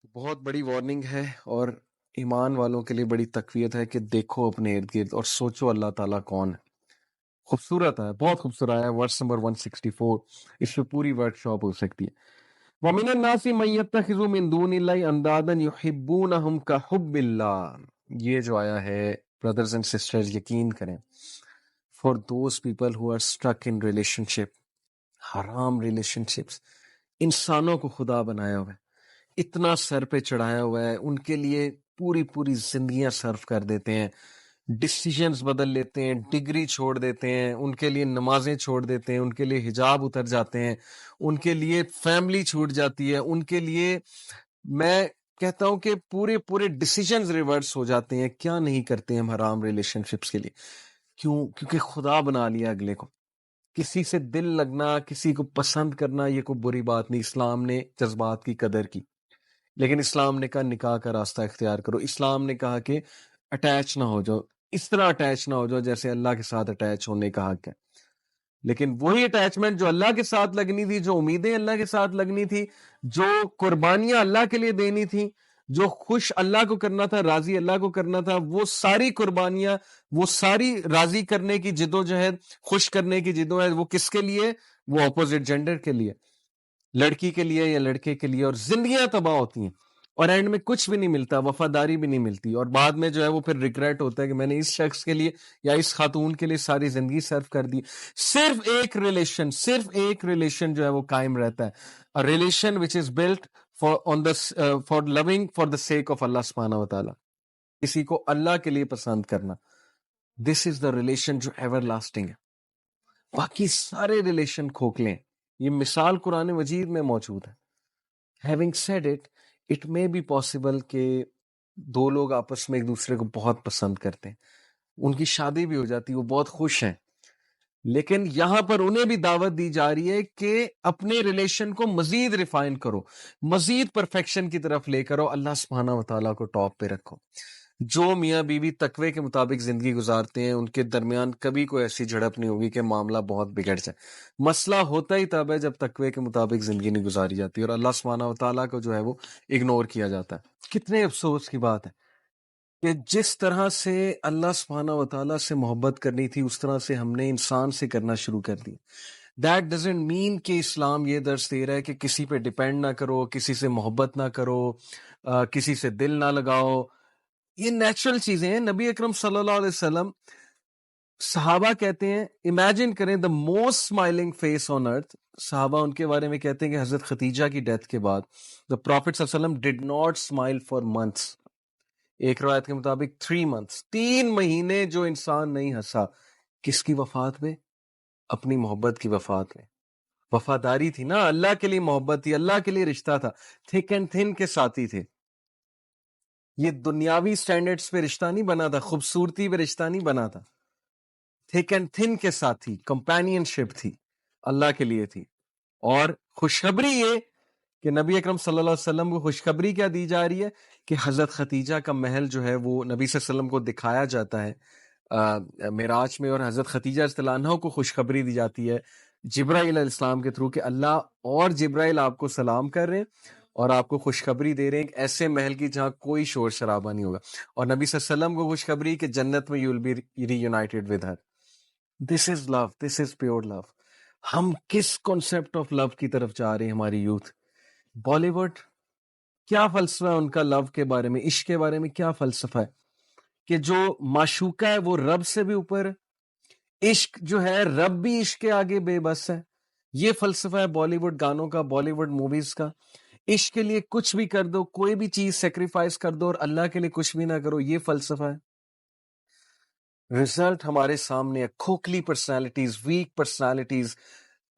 بہت بڑی وارننگ ہے اور ایمان والوں کے لیے بڑی تقویت ہے کہ دیکھو اپنے ارد گرد اور سوچو اللہ تعالیٰ کون ہے. خوبصورت ہے، بہت خوبصورت ہے. ورس نمبر 164، اس پہ پوری ورک شاپ ہو سکتی ہے. وَمِنَ النَّاسِ مَن يَتَّخِذُ مِن دُونِ اللَّهِ أَندَادًا يُحِبُّونَهُمْ كَحُبِّ اللَّهِ. یہ جو آیا ہے brothers and sisters یقین کریں، for those people who are stuck in relationship، حرام relationships، انسانوں کو خدا بنایا ہوا ہے، اتنا سر پہ چڑھایا ہوا ہے، ان کے لیے پوری پوری زندگیاں صرف کر دیتے ہیں، ڈسیزنز بدل لیتے ہیں، ڈگری چھوڑ دیتے ہیں، ان کے لیے نمازیں چھوڑ دیتے ہیں، ان کے لیے حجاب اتر جاتے ہیں، ان کے لیے فیملی چھوٹ جاتی ہے، ان کے لیے میں کہتا ہوں کہ پورے پورے ڈسیزنز ریورس ہو جاتے ہیں. کیا نہیں کرتے ہم حرام ریلیشن شپس کے لیے؟ کیوں؟ کیونکہ خدا بنا لیا اگلے کو. کسی سے دل لگنا، کسی کو پسند کرنا یہ کوئی بری بات نہیں. اسلام نے جذبات کی قدر کی، لیکن اسلام نے کہا نکاح کا راستہ اختیار کرو. اسلام نے کہا کہ اٹیچ نہ ہو جاؤ، اس طرح اٹیچ نہ ہو جاؤ جیسے اللہ کے ساتھ اٹیچ ہونے کا حق ہے. لیکن وہی اٹیچمنٹ جو اللہ کے ساتھ لگنی تھی، جو امیدیں اللہ کے ساتھ لگنی تھی، جو قربانیاں اللہ کے لیے دینی تھی، جو خوش اللہ کو کرنا تھا، راضی اللہ کو کرنا تھا، وہ ساری قربانیاں، وہ ساری راضی کرنے کی جدوجہد، خوش کرنے کی جدوجہد، وہ کس کے لیے؟ وہ اپوزٹ جینڈر کے لیے، لڑکی کے لیے یا لڑکے کے لیے. اور زندگیاں تباہ ہوتی ہیں اور اینڈ میں کچھ بھی نہیں ملتا، وفاداری بھی نہیں ملتی، اور بعد میں جو ہے وہ پھر ریگریٹ ہوتا ہے کہ میں نے اس شخص کے لیے یا اس خاتون کے لیے ساری زندگی صرف کر دی. صرف ایک ریلیشن جو ہے وہ قائم رہتا ہے، relation which is built for living for the sake of Allah سبحانہ و تعالیٰ، کسی کو اللہ کے لیے پسند کرنا. دس از دا ریلیشن جو ایور لاسٹنگ ہے. باقی سارے ریلیشن کھوکھلے ہیں. یہ مثال قرآن مجید میں موجود ہے. Having said it, it may be possible کہ دو لوگ آپس میں ایک دوسرے کو بہت پسند کرتے ہیں، ان کی شادی بھی ہو جاتی ہے، وہ بہت خوش ہیں، لیکن یہاں پر انہیں بھی دعوت دی جا رہی ہے کہ اپنے ریلیشن کو مزید ریفائن کرو، مزید پرفیکشن کی طرف لے کرو، اللہ سبحانہ و تعالیٰ کو ٹاپ پہ رکھو. جو میاں بیوی تقوی کے مطابق زندگی گزارتے ہیں ان کے درمیان کبھی کوئی ایسی جھڑپ نہیں ہوگی کہ معاملہ بہت بگڑ جائے. مسئلہ ہوتا ہی تب ہے جب تقوی کے مطابق زندگی نہیں گزاری جاتی اور اللہ سبحانہ و تعالیٰ کو جو ہے وہ اگنور کیا جاتا ہے. کتنے افسوس کی بات ہے کہ جس طرح سے اللہ سبحانہ و تعالیٰ سے محبت کرنی تھی اس طرح سے ہم نے انسان سے کرنا شروع کر دی. That doesn't mean کہ اسلام یہ درس دے رہا ہے کہ کسی پہ ڈیپینڈ نہ کرو، کسی سے محبت نہ کرو، کسی سے دل نہ لگاؤ. یہ نیچرل چیزیں ہیں. نبی اکرم صلی اللہ علیہ وسلم، صحابہ کہتے ہیں، امیجن کریں the most smiling face on earth. صحابہ ان کے بارے میں کہتے ہیں کہ حضرت خدیجہ کی ڈیتھ کے بعد دا پروفٹ صلی اللہ علیہ وسلم did not smile for months. ایک روایت کے مطابق 3 months، 3 مہینے جو انسان نہیں ہنسا. کس کی وفات میں؟ اپنی محبت کی وفات میں. وفاداری تھی نا، اللہ کے لیے محبت تھی، اللہ کے لیے رشتہ تھا. تھک اینڈ تھن کے ساتھی تھے. یہ دنیاوی سٹینڈرڈز پہ رشتہ نہیں بنا تھا، خوبصورتی پہ رشتہ نہیں بنا تھا. تھک اینڈ تھن کے ساتھ تھی، کمپینین شپ تھی، اللہ کے لیے تھی. اور خوشخبری یہ کہ نبی اکرم صلی اللہ علیہ وسلم کو خوشخبری کیا دی جا رہی ہے کہ حضرت خدیجہ کا محل جو ہے وہ نبی صلی اللہ علیہ وسلم کو دکھایا جاتا ہے معراج میں، اور حضرت خدیجہ رضی اللہ عنہا کو خوشخبری دی جاتی ہے جبرائیل علیہ السلام کے تھرو کہ اللہ اور جبرائیل آپ کو سلام کر رہے ہیں اور آپ کو خوشخبری دے رہے ہیں کہ ایسے محل کی جہاں کوئی شور شرابہ نہیں ہوگا. اور نبی صلی اللہ علیہ وسلم کو خوشخبری کہ جنت میں you will be reunited with her. This is love, this is pure love. ہم کس کانسیپٹ آف لو کی طرف جا رہے ہیں؟ ہماری یوتھ بالی ووڈ کیا فلسفہ ہے ان کا لو کے بارے میں، عشق کے بارے میں کیا فلسفہ ہے کہ جو معشوقہ ہے وہ رب سے بھی اوپر، عشق جو ہے رب بھی عشق کے آگے بے بس ہے. یہ فلسفہ ہے بالی ووڈ گانوں کا، بالی ووڈ موویز کا. عشق کے لیے کچھ بھی کر دو، کوئی بھی چیز سیکریفائز کر دو اور اللہ کے لیے کچھ بھی نہ کرو، یہ فلسفہ ہے. رزلٹ ہمارے سامنے ہے، کھوکھلی personalities, weak personalities,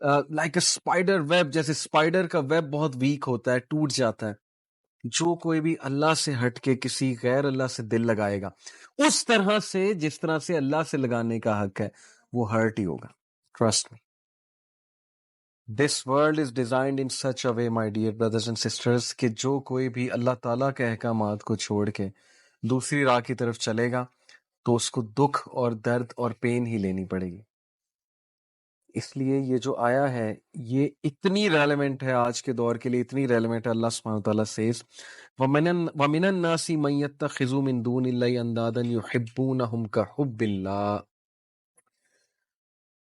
like a spider web. جیسے اسپائڈر کا ویب بہت ویک ہوتا ہے، ٹوٹ جاتا ہے. جو کوئی بھی اللہ سے ہٹ کے کسی غیر اللہ سے دل لگائے گا اس طرح سے جس طرح سے اللہ سے لگانے کا حق ہے وہ ہرٹ ہی ہوگا. Trust me. This world is designed in such a way my dear brothers and sisters کہ جو کوئی بھی اللہ تعالیٰ کے احکامات کو چھوڑ کے دوسری راہ کی طرف چلے گا تو اس کو دکھ اور درد اور پین ہی لینی پڑے گی. اس لیے یہ جو آیا ہے یہ اتنی ریلیونٹ ہے آج کے دور کے لیے، اتنی ریلیونٹ ہے۔ اللہ سبحانہ وتعالیٰ سیز وَمِنَ النَّاسِ مَن يَتَّخِذُ مِن دُونِ اللَّهِ أَندَادًا يُحِبُّونَهُمْ كَحُبِّ اللَّهِ،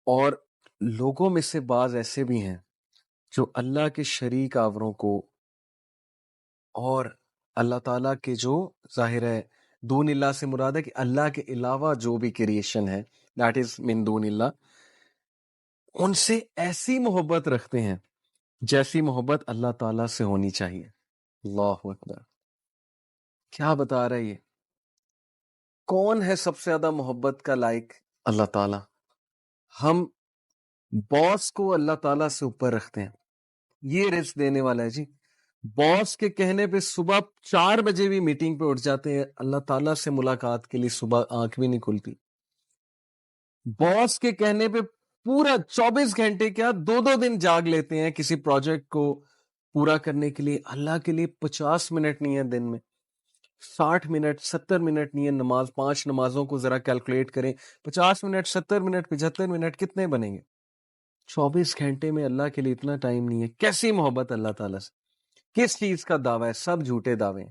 اور لوگوں میں سے بعض ایسے بھی ہیں جو اللہ کے شریک آوروں کو اور اللہ تعالیٰ کے جو ظاہر ہے دون اللہ سے مراد ہے کہ اللہ کے علاوہ جو بھی کریشن ہے دیٹ از من دون اللہ، ان سے ایسی محبت رکھتے ہیں جیسی محبت اللہ تعالیٰ سے ہونی چاہیے۔ اللہ اکبر، کیا بتا رہا ہے یہ؟ کون ہے سب سے زیادہ محبت کا لائق؟ اللہ تعالیٰ۔ ہم باس کو اللہ تعالیٰ سے اوپر رکھتے ہیں، یہ رزق دینے والا ہے جی۔ باس کے کہنے پہ صبح 4 بجے بھی میٹنگ پہ اٹھ جاتے ہیں، اللہ تعالیٰ سے ملاقات کے لیے صبح آنکھ بھی نہیں کھلتی۔ باس کے کہنے پہ پورا 24 گھنٹے کیا 2 دن جاگ لیتے ہیں کسی پروجیکٹ کو پورا کرنے کے لیے۔ اللہ کے لیے 50 منٹ نہیں ہے دن میں، 60 منٹ 70 منٹ نہیں ہے نماز۔ 5 نمازوں کو ذرا کیلکولیٹ کریں، 50 منٹ 70 منٹ 75 منٹ کتنے بنیں گے؟ 24 گھنٹے میں اللہ کے لیے اتنا ٹائم نہیں ہے۔ کیسی محبت اللہ تعالیٰ سے؟ کس چیز کا دعویٰ ہے؟ سب جھوٹے دعوے ہیں۔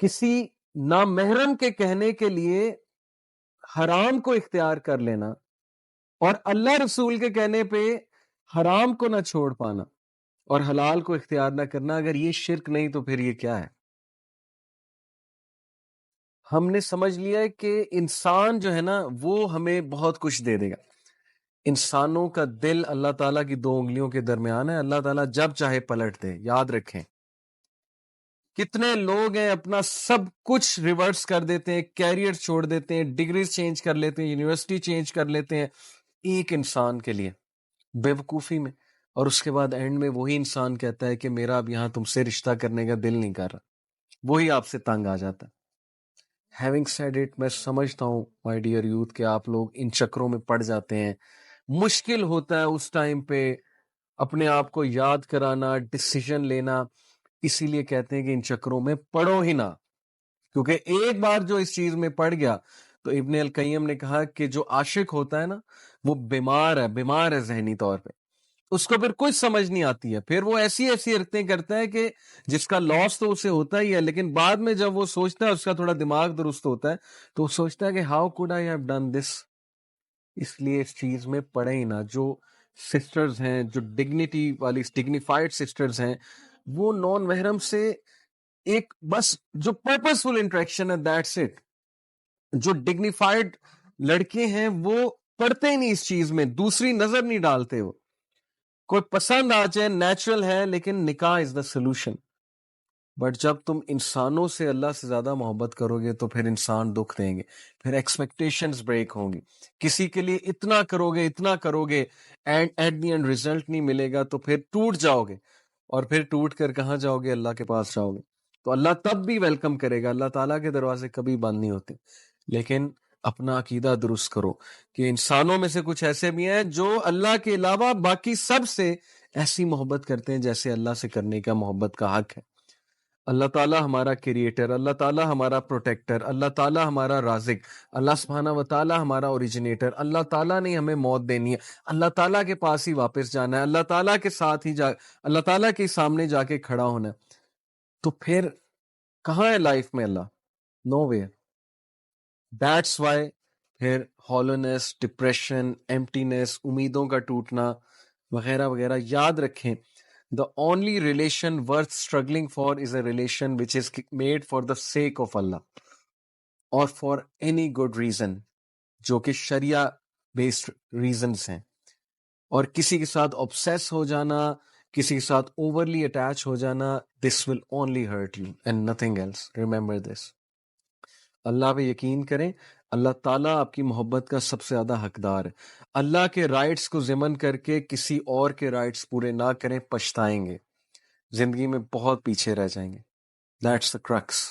کسی نامحرم کے کہنے کے لیے حرام کو اختیار کر لینا اور اللہ رسول کے کہنے پہ حرام کو نہ چھوڑ پانا اور حلال کو اختیار نہ کرنا، اگر یہ شرک نہیں تو پھر یہ کیا ہے؟ ہم نے سمجھ لیا ہے کہ انسان جو ہے نا وہ ہمیں بہت کچھ دے دے گا۔ انسانوں کا دل اللہ تعالیٰ کی 2 انگلیوں کے درمیان ہے، اللہ تعالیٰ جب چاہے پلٹ دے۔ یاد رکھیں کتنے لوگ ہیں اپنا سب کچھ ریورس کر دیتے ہیں، کیریئر چھوڑ دیتے ہیں، ڈگریز چینج کر لیتے ہیں، یونیورسٹی چینج کر لیتے ہیں ایک انسان کے لیے بے وقوفی میں، اور اس کے بعد اینڈ میں وہی انسان کہتا ہے کہ میرا اب یہاں تم سے رشتہ کرنے کا دل نہیں کر رہا، وہی آپ سے تنگ آ جاتا ہے۔ ہیونگ سیڈ اٹ، میں سمجھتا ہوں مائی ڈیئر یوتھ کہ آپ لوگ ان چکروں میں پڑ جاتے ہیں، مشکل ہوتا ہے اس ٹائم پہ اپنے آپ کو یاد کرانا، ڈیسیژن لینا، اسی لیے کہتے ہیں کہ ان چکروں میں پڑو ہی نہ، کیونکہ ایک بار جو اس چیز میں پڑ گیا تو ابن القیم نے کہا کہ جو عاشق ہوتا ہے نا وہ بیمار ہے ذہنی طور پہ، اس کو پھر کچھ سمجھ نہیں آتی ہے، پھر وہ ایسی حرکتیں کرتا ہے کہ جس کا لاس تو اسے ہوتا ہی ہے، لیکن بعد میں جب وہ سوچتا ہے، اس کا تھوڑا دماغ درست ہوتا ہے تو وہ سوچتا ہے کہ how could I have done this. اس لیے اس چیز میں پڑے ہی نہ۔ جو سسٹرز ہیں، جو ڈگنیٹی والی ڈگنیفائڈ سسٹرز ہیں، وہ نان محرم سے ایک بس جو پرپسفل انٹریکشن ہے دیٹس اٹ۔ جو ڈگنیفائڈ لڑکے ہیں وہ پڑھتے ہی نہیں اس چیز میں، دوسری نظر نہیں ڈالتے، وہ کوئی پسند آ جائے نیچرل ہے، لیکن نکاح از دا سولوشن۔ بٹ جب تم انسانوں سے اللہ سے زیادہ محبت کرو گے تو پھر انسان دکھ دیں گے، پھر ایکسپیکٹیشنز بریک ہوں گی، کسی کے لیے اتنا کرو گے and at the end result نہیں ملے گا تو پھر ٹوٹ جاؤ گے، اور پھر ٹوٹ کر کہاں جاؤ گے؟ اللہ کے پاس جاؤ گے۔ تو اللہ تب بھی ویلکم کرے گا، اللہ تعالیٰ کے دروازے کبھی بند نہیں ہوتے، لیکن اپنا عقیدہ درست کرو کہ انسانوں میں سے کچھ ایسے بھی ہیں جو اللہ کے علاوہ باقی سب سے ایسی محبت کرتے ہیں جیسے اللہ سے کرنے کا محبت کا حق ہے۔ اللہ تعالیٰ ہمارا کریٹر، اللہ تعالیٰ ہمارا پروٹیکٹر، اللہ تعالیٰ ہمارا رازق، اللہ سبحانہ و تعالیٰ ہمارا اوریجنیٹر، اللہ تعالیٰ نے ہمیں موت دینی ہے، اللہ تعالیٰ کے پاس ہی واپس جانا ہے، اللہ تعالیٰ کے ساتھ ہی اللہ تعالیٰ کے سامنے جا کے کھڑا ہونا ہے، تو پھر کہاں ہے لائف میں اللہ؟ Know where. دیٹس وائی پھر ہالونیس، ڈپریشن، ایمٹینس، امیدوں کا ٹوٹنا وغیرہ وغیرہ۔ یاد رکھیں the only relation worth struggling for is a relation which is made for the sake of Allah or for any good reason، جو کہ شریعہ based reasons ہیں۔ اور کسی کے ساتھ obsess ہو جانا، کسی کے ساتھ overly attach ہو جانا، this will only hurt you and nothing else. Remember this. اللہ پہ یقین کریں، اللہ تعالیٰ آپ کی محبت کا سب سے زیادہ حقدار ہے۔ اللہ کے رائٹس کو ضمن کر کے کسی اور کے رائٹس پورے نہ کریں، پچھتائیں گے، زندگی میں بہت پیچھے رہ جائیں گے۔ That's the crux.